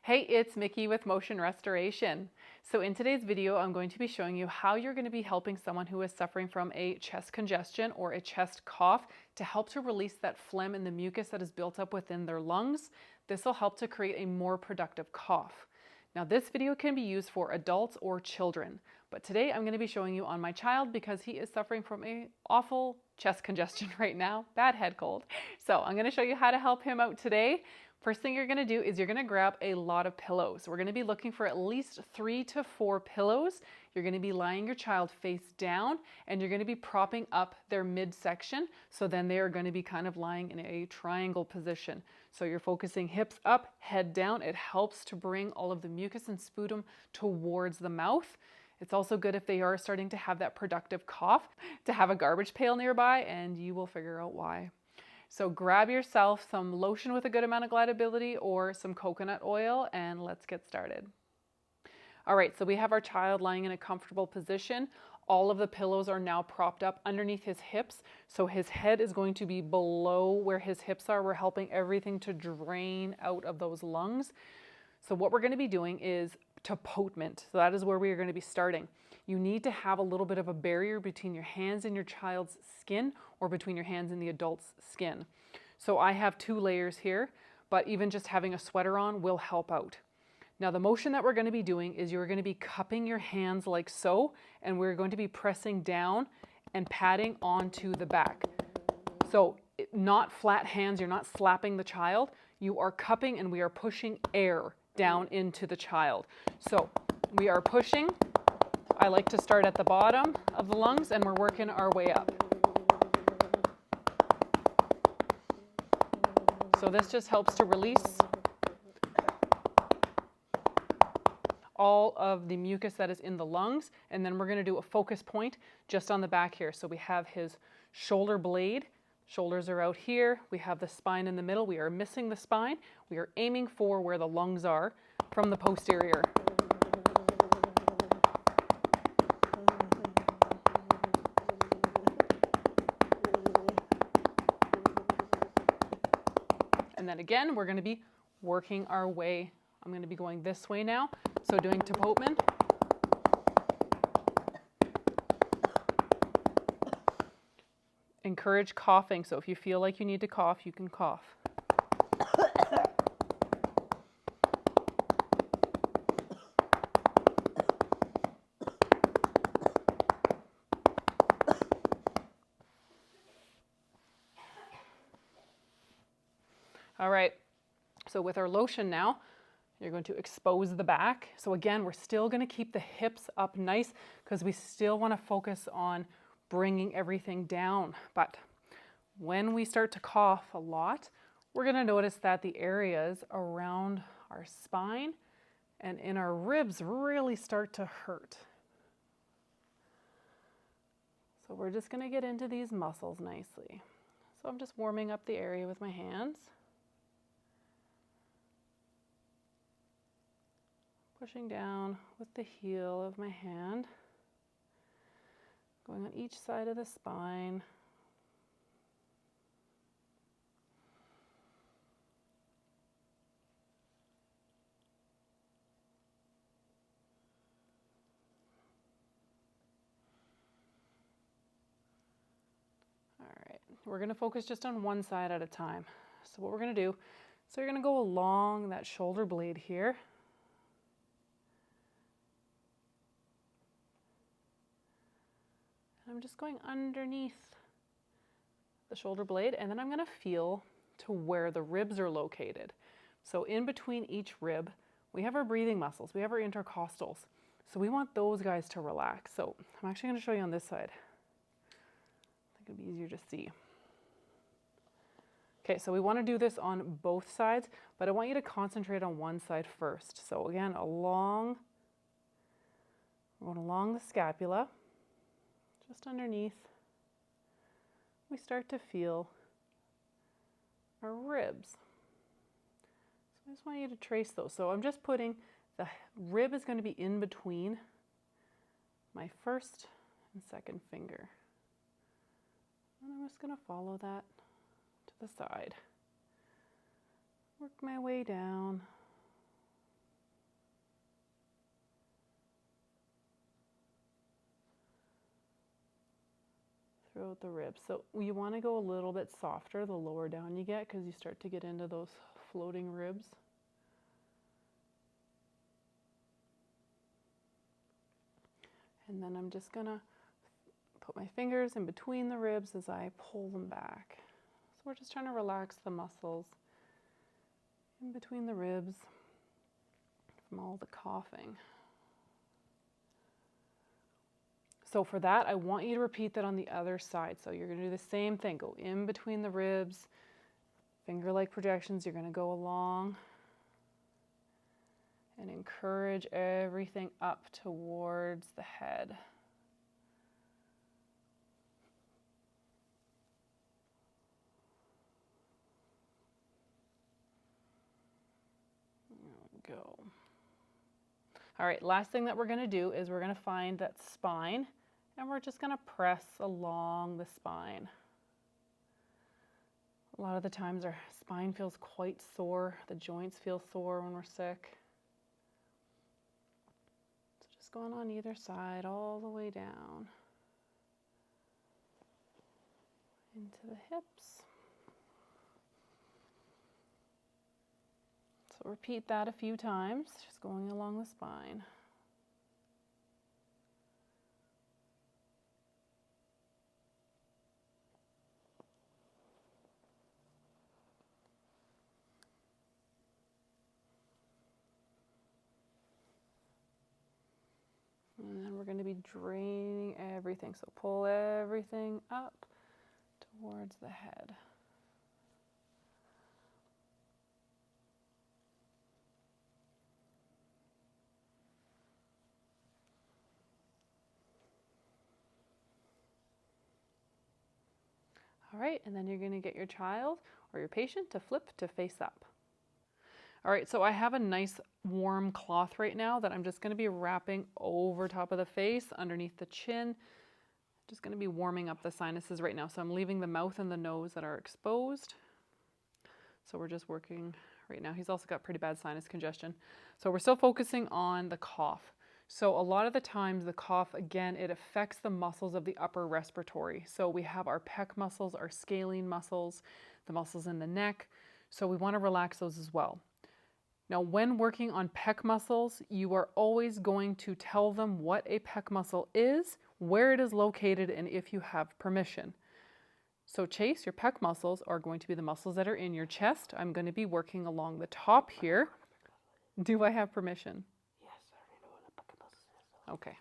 Hey, it's Mickey with Motion Restoration. So in today's video, I'm going to be showing you how you're going to be helping someone who is suffering from a chest congestion or a chest cough to help to release that phlegm and the mucus that is built up within their lungs. This will help to create a more productive cough. Now this video can be used for adults or children, but today I'm going to be showing you on my child because he is suffering from a awful chest congestion right now, bad head cold. So I'm going to show you how to help him out today. First thing you're going to do is you're going to grab a lot of pillows. We're going to be looking for at least 3 to 4 pillows. You're going to be lying your child face down and you're going to be propping up their midsection. So then they are going to be kind of lying in a triangle position. So you're focusing hips up, head down. It helps to bring all of the mucus and sputum towards the mouth. It's also good if they are starting to have that productive cough to have a garbage pail nearby, and you will figure out why. So grab yourself some lotion with a good amount of glycolability or some coconut oil, and let's get started. All right, so we have our child lying in a comfortable position. All of the pillows are now propped up underneath his hips. So his head is going to be below where his hips are. We're helping everything to drain out of those lungs. So what we're going to be doing is tapotement. So that is where we are going to be starting. You need to have a little bit of a barrier between your hands and your child's skin, or between your hands and the adult's skin. So I have 2 layers here, but even just having a sweater on will help out. Now the motion that we're going to be doing is you're going to be cupping your hands like so, and we're going to be pressing down and patting onto the back. So not flat hands, you're not slapping the child, you are cupping and we are pushing air down into the child. So we are pushing. I like to start at the bottom of the lungs and we're working our way up. So this just helps to release all of the mucus that is in the lungs. And then we're going to do a focus point just on the back here. So we have his shoulder blade. Shoulders are out here. We have the spine in the middle. We are missing the spine. We are aiming for where the lungs are from the posterior. And then again, we're going to be working our way. I'm going to be going this way now. So doing tapotement. Encourage coughing. So if you feel like you need to cough, you can cough. All right, so with our lotion now, you're going to expose the back. So again, we're still going to keep the hips up nice because we still want to focus on bringing everything down. But when we start to cough a lot, we're going to notice that the areas around our spine and in our ribs really start to hurt. So we're just going to get into these muscles nicely. So I'm just warming up the area with my hands. Pushing down with the heel of my hand, going on each side of the spine. All right, we're going to focus just on one side at a time. So what we're going to do, so you're going to go along that shoulder blade here. I'm just going underneath the shoulder blade, and then I'm going to feel to where the ribs are located. So in between each rib, we have our breathing muscles, we have our intercostals. So we want those guys to relax. So I'm actually going to show you on this side. I think it'd be easier to see. Okay, so we want to do this on both sides, but I want you to concentrate on one side first. So again, we're going along the scapula. Just underneath, we start to feel our ribs. So I just want you to trace those. So I'm just putting, the rib is going to be in between my first and second finger. And I'm just going to follow that to the side. Work my way down. throughout the ribs. So you want to go a little bit softer the lower down you get, because you start to get into those floating ribs. And then I'm just gonna put my fingers in between the ribs as I pull them back. So we're just trying to relax the muscles in between the ribs from all the coughing. So for that, I want you to repeat that on the other side. So you're going to do the same thing. Go in between the ribs, finger-like projections. You're going to go along and encourage everything up towards the head. There we go. All right, last thing that we're going to do is we're going to find that spine, and we're just going to press along the spine. A lot of the times our spine feels quite sore. The joints feel sore when we're sick. So just going on either side all the way down into the hips. So repeat that a few times, just going along the spine. And then we're going to be draining everything. So pull everything up towards the head. All right, and then you're going to get your child or your patient to flip to face up. All right, so I have a nice warm cloth right now that I'm just going to be wrapping over top of the face, underneath the chin. Just going to be warming up the sinuses right now. So I'm leaving the mouth and the nose that are exposed. So we're just working right now. He's also got pretty bad sinus congestion. So we're still focusing on the cough. So a lot of the times the cough, again, it affects the muscles of the upper respiratory. So we have our pec muscles, our scalene muscles, the muscles in the neck. So we want to relax those as well. Now, when working on pec muscles, you are always going to tell them what a pec muscle is, where it is located, and if you have permission. So Chase, your pec muscles are going to be the muscles that are in your chest. I'm going to be working along the top here. Do I have permission? Okay.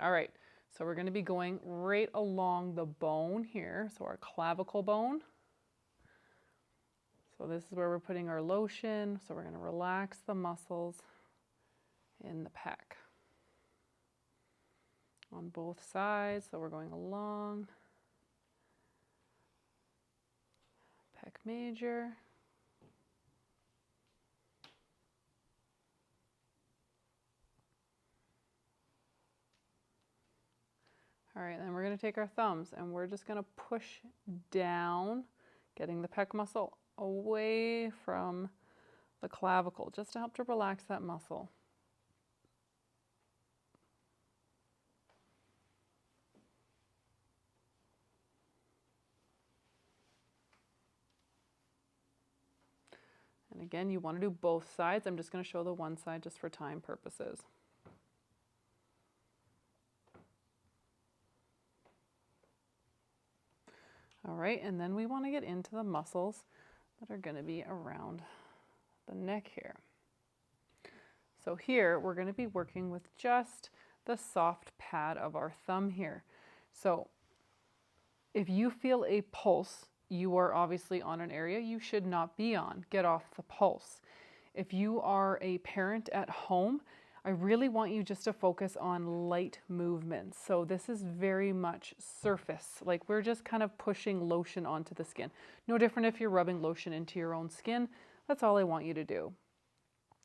All right. So we're going to be going right along the bone here. So our clavicle bone. So this is where we're putting our lotion. So we're going to relax the muscles in the pec on both sides. So we're going along pec major. All right, then we're going to take our thumbs and we're just going to push down, getting the pec muscle away from the clavicle, just to help to relax that muscle. And again, you want to do both sides. I'm just going to show the one side just for time purposes. All right, and then we want to get into the muscles that are going to be around the neck here. So here we're going to be working with just the soft pad of our thumb here. So if you feel a pulse, you are obviously on an area you should not be on. Get off the pulse. If you are a parent at home, I really want you just to focus on light movements. So this is very much surface, like we're just kind of pushing lotion onto the skin. No different if you're rubbing lotion into your own skin. That's all I want you to do.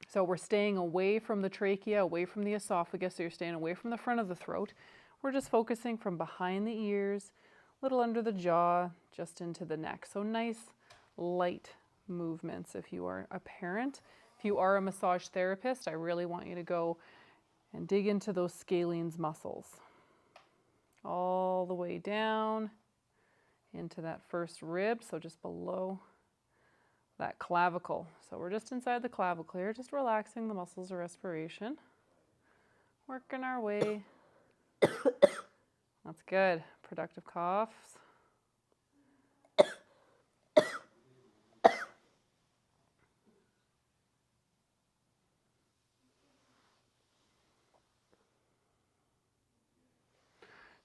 So we're staying away from the trachea, away from the esophagus, so you're staying away from the front of the throat. We're just focusing from behind the ears, a little under the jaw, just into the neck. So nice, light movements if you are a parent. If you are a massage therapist, I really want you to go and dig into those scalenes muscles. All the way down into that first rib, so just below that clavicle. So we're just inside the clavicle here, just relaxing the muscles of respiration. Working our way. That's good. Productive coughs.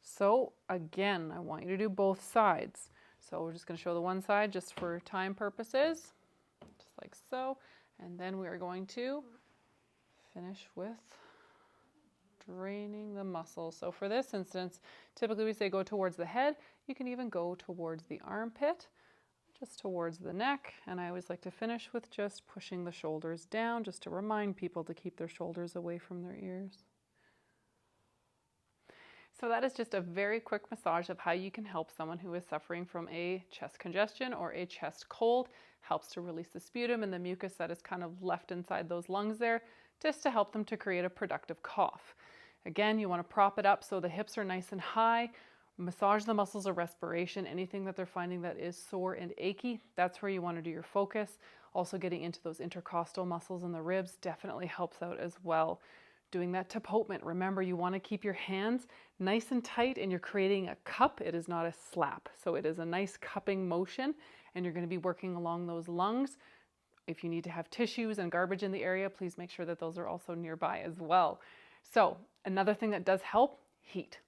So again, I want you to do both sides. So we're just going to show the one side just for time purposes, just like so. And then we are going to finish with draining the muscle. So for this instance, typically we say go towards the head. You can even go towards the armpit, just towards the neck. And I always like to finish with just pushing the shoulders down, just to remind people to keep their shoulders away from their ears. So that is just a very quick massage of how you can help someone who is suffering from a chest congestion or a chest cold. Helps to release the sputum and the mucus that is kind of left inside those lungs there, just to help them to create a productive cough. Again, you want to prop it up so the hips are nice and high. Massage the muscles of respiration. Anything that they're finding that is sore and achy, that's where you want to do your focus. Also getting into those intercostal muscles in the ribs definitely helps out as well. Doing that tapotment. Remember, you want to keep your hands nice and tight and you're creating a cup. It is not a slap. So it is a nice cupping motion and you're going to be working along those lungs. If you need to have tissues and garbage in the area, please make sure that those are also nearby as well. So another thing that does help, heat.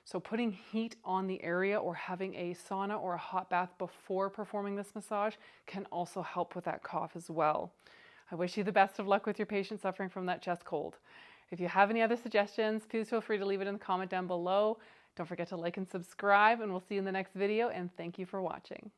So putting heat on the area or having a sauna or a hot bath before performing this massage can also help with that cough as well. I wish you the best of luck with your patient suffering from that chest cold. If you have any other suggestions, please feel free to leave it in the comment down below. Don't forget to like and subscribe, and we'll see you in the next video, and thank you for watching.